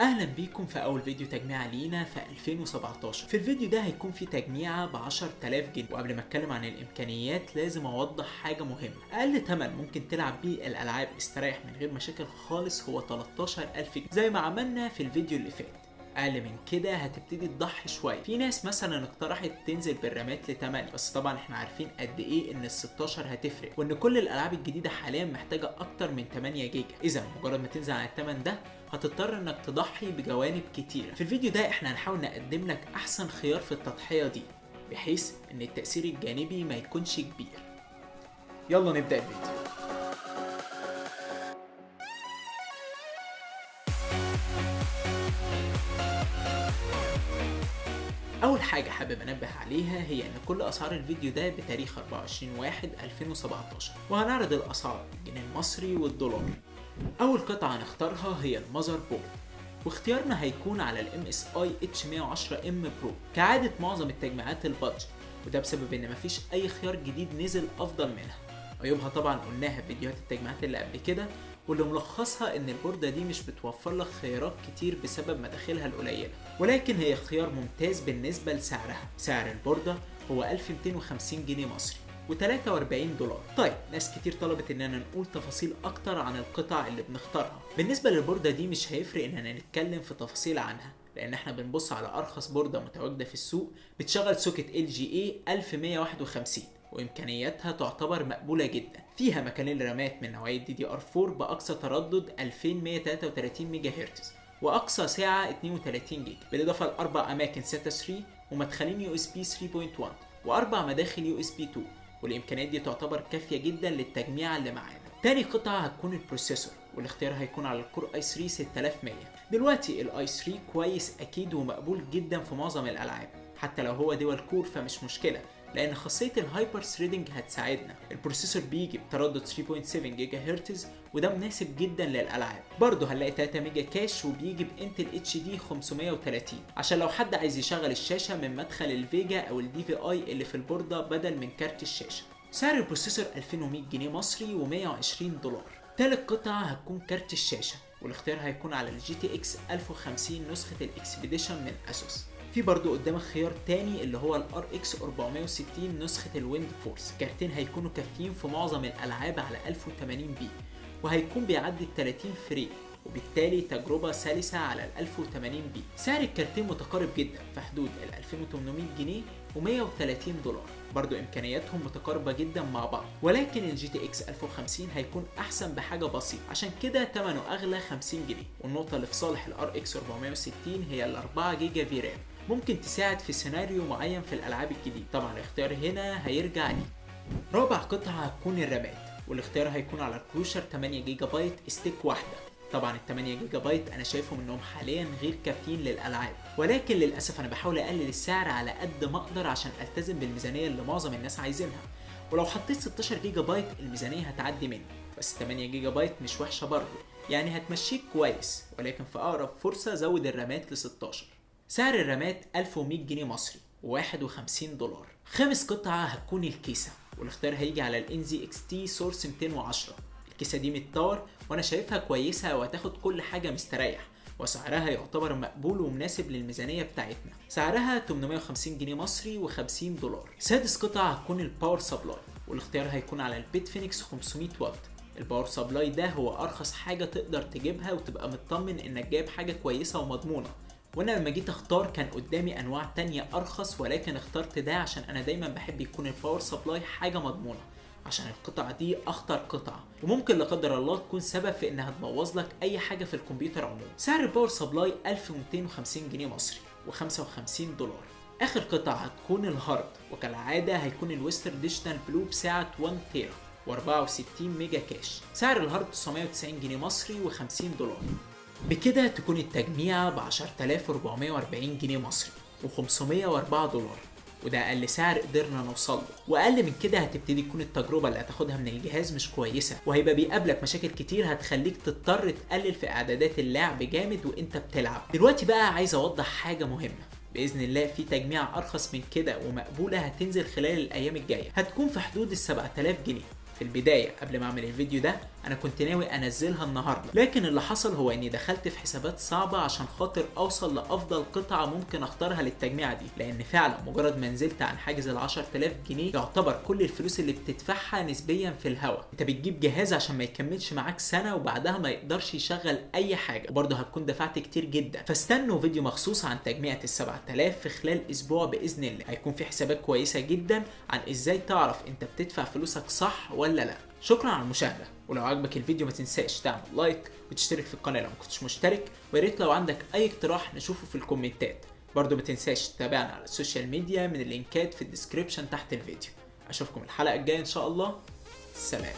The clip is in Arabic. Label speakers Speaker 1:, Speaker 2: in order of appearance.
Speaker 1: اهلا بيكم في اول فيديو تجميع لينا في 2017. في الفيديو ده هيكون في تجميعة ب 10000 جنيه، وقبل ما اتكلم عن الامكانيات لازم اوضح حاجة مهمة. اقل تمن ممكن تلعب بيه الالعاب استريح من غير مشاكل خالص هو 13000 جنيه زي ما عملنا في الفيديو اللي فات. اقل من كده هتبتدي تضحي شويه. في ناس مثلا اقترحت تنزل بالرامات ل 8، بس طبعا احنا عارفين قد ايه ان ال 16 هتفرق، وان كل الالعاب الجديده حاليا محتاجه اكتر من 8 جيجا. اذا مجرد ما تنزل على الثمن ده هتضطر انك تضحي بجوانب كتيره. في الفيديو ده احنا هنحاول نقدم لك احسن خيار في التضحيه دي بحيث ان التاثير الجانبي ما يكونش كبير. يلا نبدا الفيديو. اول حاجه حابب انبه عليها هي ان كل اسعار الفيديو ده بتاريخ 24/1/2017، وهنعرض الاسعار بالجنيه المصري والدولار. اول قطعه هنختارها هي المذر بورد، واختيارنا هيكون على الام اس اي اتش 110 ام برو كعاده معظم التجميعات البادجت، وده بسبب ان مفيش اي خيار جديد نزل افضل منها. عيوبها طبعا قلناها في فيديوهات التجميعات اللي قبل كده، واللي ملخصها ان البوردة دي مش بتوفر لك خيارات كتير بسبب مداخلها القليلة، ولكن هي خيار ممتاز بالنسبة لسعرها. سعر البوردة هو 1250 جنيه مصري و43 دولار. طيب ناس كتير طلبت اننا نقول تفاصيل اكتر عن القطع اللي بنختارها. بالنسبة للبوردة دي مش هيفرق اننا نتكلم في تفاصيل عنها، لان احنا بنبص على ارخص بوردة متواجدة في السوق بتشغل سوكت LGA 1151، وامكانياتها تعتبر مقبوله جدا. فيها مكانين رامات من نوعيه DDR4 باقصى تردد 2133 ميجا هرتز واقصى سعه 32 جيجا، بالاضافه لاربع اماكن SATA 3 ومدخلين USB 3.1 واربع مداخل USB 2، والامكانيات دي تعتبر كافيه جدا للتجميع اللي معانا. تاني قطعه هتكون البروسيسور، والاختيار هيكون على الكور i3 6100. دلوقتي الاي 3 كويس اكيد ومقبول جدا في معظم الالعاب، حتى لو هو دول كور فمش مشكله، لان خاصيه الهايبر ثريدنج هتساعدنا. البروسيسور بيجي بتردد 3.7 جيجا هرتز، وده مناسب جدا للالعاب. برضه هنلاقي 3 ميجا كاش، وبيجي بانتل HD 530 عشان لو حد عايز يشغل الشاشه من مدخل الفيجا او الدي في اي اللي في البورده بدل من كارت الشاشه. سعر البروسيسور 2100 جنيه مصري و120 دولار. تالت قطعه هتكون كارت الشاشه، والاختيار هيكون على الجي تي اكس 1050 نسخه الاكسبيديشن من اسوس. في برضو قدامك خيار تاني اللي هو الار اكس 460 نسخة الويند فورس. كارتين هيكونوا كافيين في معظم الالعاب على 1080 بي، وهيكون بيعدي ال 30 فريم، وبالتالي تجربة سلسة على ال 1080 بي. سعر الكارتين متقارب جدا في حدود ال 2800 جنيه و130 دولار. برضو امكانياتهم متقاربة جدا مع بعض، ولكن الجي تي اكس 1050 هيكون احسن بحاجة بسيطة، عشان كده ثمنه اغلى 50 جنيه. والنقطة اللي في صالح الار اكس 460 هي ال 4 جيجا في رام، ممكن تساعد في سيناريو معين في الالعاب الجديدة. طبعا الاختيار هنا هيرجع لي. رابع قطعة هتكون الرامات، والاختيار هيكون على الكروشر 8 جيجا بايت ستيك واحدة. طبعا ال 8 جيجا بايت انا شايفهم انهم حاليا غير كافيين للالعاب، ولكن للاسف انا بحاول اقلل السعر على قد ما اقدر عشان التزم بالميزانيه اللي معظم الناس عايزينها. ولو حطيت 16 جيجا بايت الميزانيه هتعدي مني، بس 8 جيجا بايت مش وحشه برضه، يعني هتمشيك كويس، ولكن في اقرب فرصه زود الرامات ل 16. سعر الرامات 1100 جنيه مصري و51 دولار. خامس قطعه هتكون الكيسه، والاختيار هيجي على الانزي اكس تي سورس 210. الكيسه دي متطور وانا شايفها كويسه وهتاخد كل حاجه مستريح، وسعرها يعتبر مقبول ومناسب للميزانيه بتاعتنا. سعرها 850 جنيه مصري و50 دولار. سادس قطعه هتكون الباور سبلاي، والاختيار هيكون على البيت فينيكس 500 واط. الباور سبلاي ده هو ارخص حاجه تقدر تجيبها وتبقى مطمن انك جايب حاجه كويسه ومضمونه. وانا لما جيت اختار كان قدامي انواع تانية ارخص، ولكن اخترت ده عشان انا دايما بحب يكون الباور سبلاي حاجه مضمونه، عشان القطعة دي اخطر قطعة وممكن لا قدر الله تكون سبب في انها تبوظ لك اي حاجة في الكمبيوتر عموما. سعر الباور سبلاي 1250 جنيه مصري و55 دولار. اخر قطعة هتكون الهارد، وكالعادة هيكون الويستر ديجيتال بلو بسعة 1 تيرا و64 ميجا كاش. سعر الهارد 990 جنيه مصري و50 دولار. بكده تكون التجميعة ب 10440 جنيه مصري و504 دولار، وده اقل سعر قدرنا نوصل له. واقل من كده هتبتدي تكون التجربه اللي هتاخدها من الجهاز مش كويسه، وهيبقى بيقابلك مشاكل كتير هتخليك تضطر تقلل في اعدادات اللعب جامد وانت بتلعب. دلوقتي بقى عايز اوضح حاجه مهمه. باذن الله في تجميع ارخص من كده ومقبوله هتنزل خلال الايام الجايه، هتكون في حدود ال 7000 جنيه. في البدايه قبل ما اعمل الفيديو ده انا كنت ناوي انزلها النهارده، لكن اللي حصل هو اني دخلت في حسابات صعبه عشان خاطر اوصل لافضل قطعه ممكن اختارها للتجميعه دي، لان فعلا مجرد ما نزلت عن حاجز ال 10000 جنيه يعتبر كل الفلوس اللي بتدفعها نسبيا في الهوا. انت بتجيب جهاز عشان ما يكملش معاك سنه وبعدها ما يقدرش يشغل اي حاجه، وبرضه هتكون دفعت كتير جدا. فاستنوا فيديو مخصوص عن تجميعه ال 7000 في خلال اسبوع باذن الله، هيكون في حسابات كويسه جدا عن ازاي تعرف انت بتدفع فلوسك صح ولا لا. شكرا على المشاهده، ولو عجبك الفيديو ما تنساش تعمل لايك وتشترك في القناه لو ما كنتش مشترك، ويا ريت لو عندك اي اقتراح نشوفه في الكومنتات. برضو ما تنساش تتابعنا على السوشيال ميديا من اللينكات في الديسكريبشن تحت الفيديو. اشوفكم الحلقه الجايه ان شاء الله. سلام.